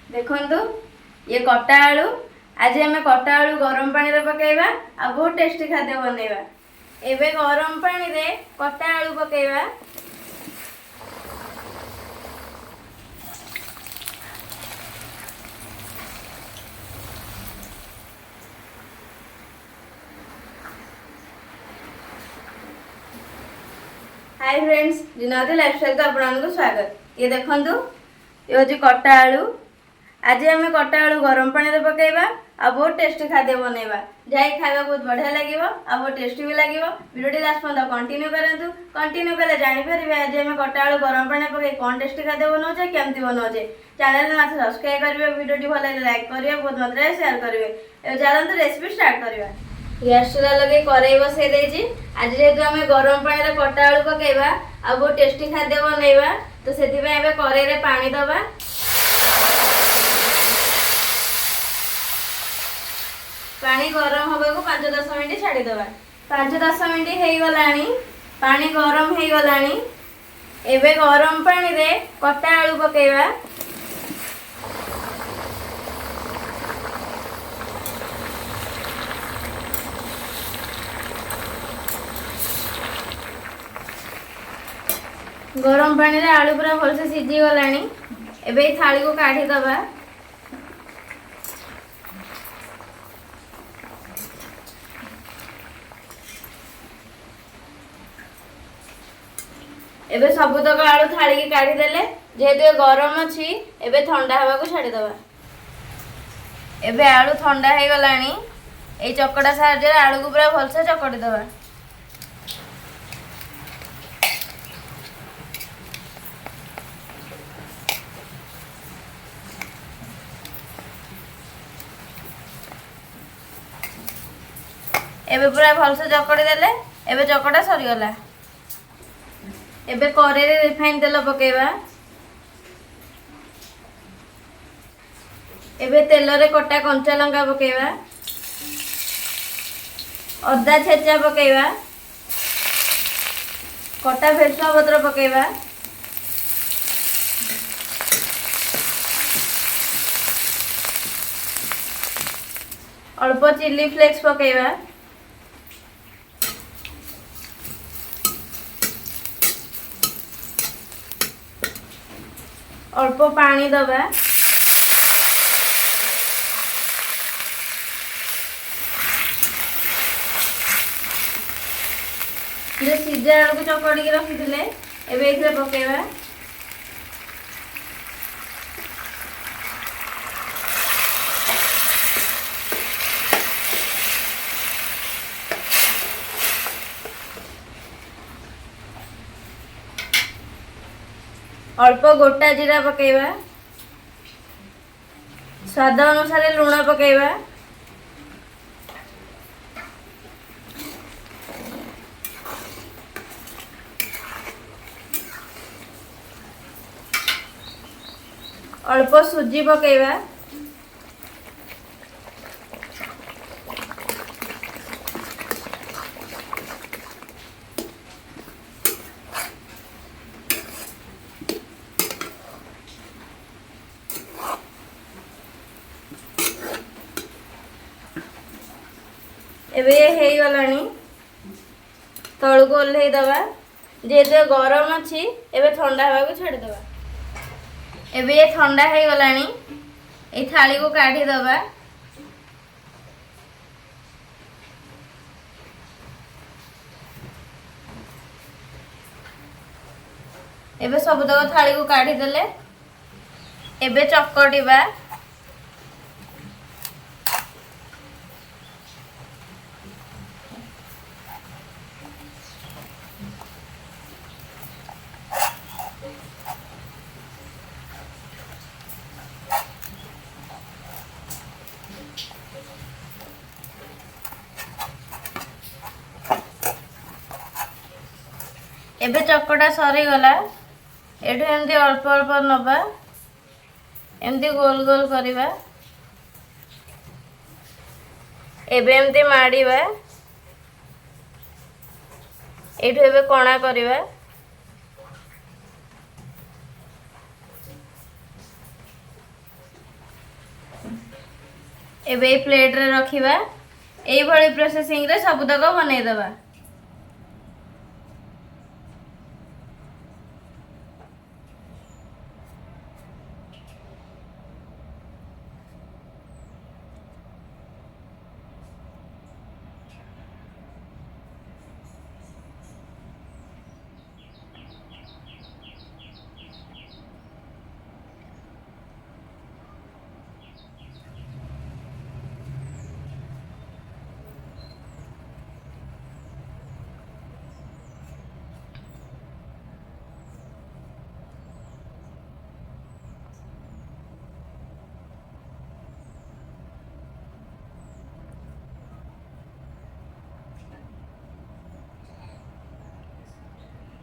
देखंतु ये कटा आलू आज आम कटा आलू गरम पानी रे पकेबा आ बहुत टेस्टी खाद्य बनैबा। एबे गरम पानी रे कटा आलू पकेबा। हाय फ्रेंड्स, जीना लाइफस्टाइल तो आपको स्वागत। ये देखंतु ये हूँ कटा आलू। आज आम कटा आलू गरम पानी रे पकेबा आ बहुत टेस्टी खाद्य बनैबा। जाई खाइबा बहुत बढ़िया लगे आ बहुत टेस्टी भी लगे। वीडियो लास्ट पर्यंत कंटिन्यू करंतु। कंटिन्यू कले जानि परिबे आज आम कटा आलू गरम पानी पके कोन टेस्टी खाद्य बनाउछे केमती बनाउछे। चैनल में मात्र सब्सक्राइब करिवे, वीडियो टी भल लाइक करिवे, बहुत मात्रा शेयर करिवे। ए चलंतु रेसिपी स्टार्ट करिवा। गैस चूल्हा लगे कड़ाई बसई देछि। आज जेहेतु आम गरम पानी रे कटा आलू पकेबा आ बहुत टेस्टी खाद्य बनैबा तो सेति एबे कड़ाई रे पानी दबा। पानी गरम होबे को 5-10 मिनिट छाड़ी दबा। 5-10 मिनिट हेई गलानी, पानी गरम हेई गलानी। एबे गरम पानी रे कटा आलू पकेबा। गरम पानी रे आलू पूरा भल से सिझी गलानी। एबे थाली को काढ़ी दबा। एबे सबुतक आलू थाली की काढ़ी देले। जेहेतु गरम अच्छी एबे ठंडा हवा को छाड़ी दबा। एबे आलू ठंडा हे गलानी। ए चकड़ा साहाय्य रे आलू को पूरा भल से चकड़ी दबा। एबे पूरा भल से चकड़ी देले। एबे चकड़ा सरी गला। एबे कड़ाई रे रिफाइन तेल पकेबा। एबे तेल रे कटा कंचा लंका पकेबा, अदा छेचा पकेबा, कटा भेरसुआ पत्र पकेबा, अल्प चिली फ्लेक्स पकेबा, अल्प पानी दबा। जो सीधा आलू को चकड़ी रखी थे एबे इथे पकेबा। अल्प गोटा जीरा पकेबा, स्वाद अनुसार लुण पकेबा, अल्प सुजी पकेबा, एबे हे गलानी। तळु को ओल्हे दबा। जेहेतु गरम अच्छी एबे ठंडा हवा को छाड़ी दबा। एबे ये ठंडा हे गलानी। ए थाली को काढ़ी दबा। एबे सबुतक थाली को काढ़ी देले। एबे चकटिबा। एबे चकटा सरी गला। एठू एमती अल्प अल्प नबा, एमती गोल गोल करिबा। एबे एमती माड़ीबा। एठू एबे कणा करिबा। एबे प्लेट रे रखिबा एई भली प्रोसेसिंग रे सब तक बनै दबा।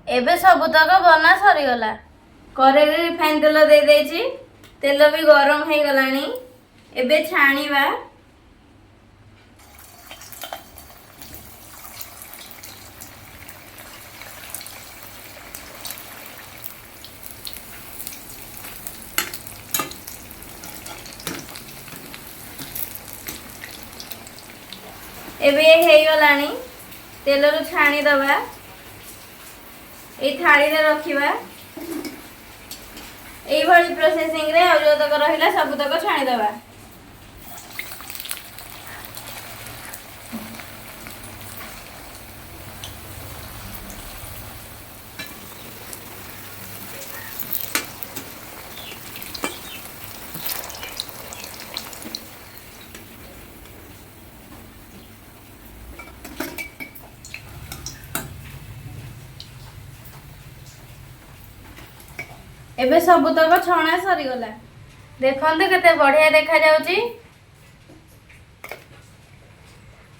एबे सबुतक बना सरीगला। कड़े रिफाइन तेल दे देछि, तेल भी गरम हो गलानी। एबे छाणीबा। एबे हे गलानी, तेल रु छाणी दबा। ए थाली रे रखिबा। एई भली प्रोसेसिंग रे और जो तक रहिला सब तक छाणी दबा। एबे सबुतक छणा सरी गला। देखंतु केते बढ़िया देखा जाउची,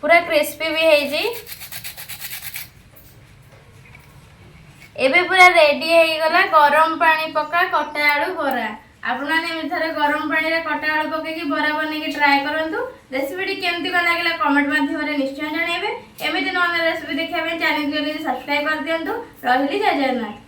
पूरा क्रिस्पी भी हेजी। एबे पूरा रेडी हेई गला गरम पानी पका कटा आलू बरा। आपना ने मिथरे गरम पानी रे कटा आलू पके की बरा बने की ट्राई करंतु। रेसिपी केमती को लागला कमेंट माध्यम रे निश्चय जणाइबे। एमिति नन रेसिपी देखिया पे चैनल को सब्सक्राइब कर दियंतु। रहिली जय जगन्नाथ।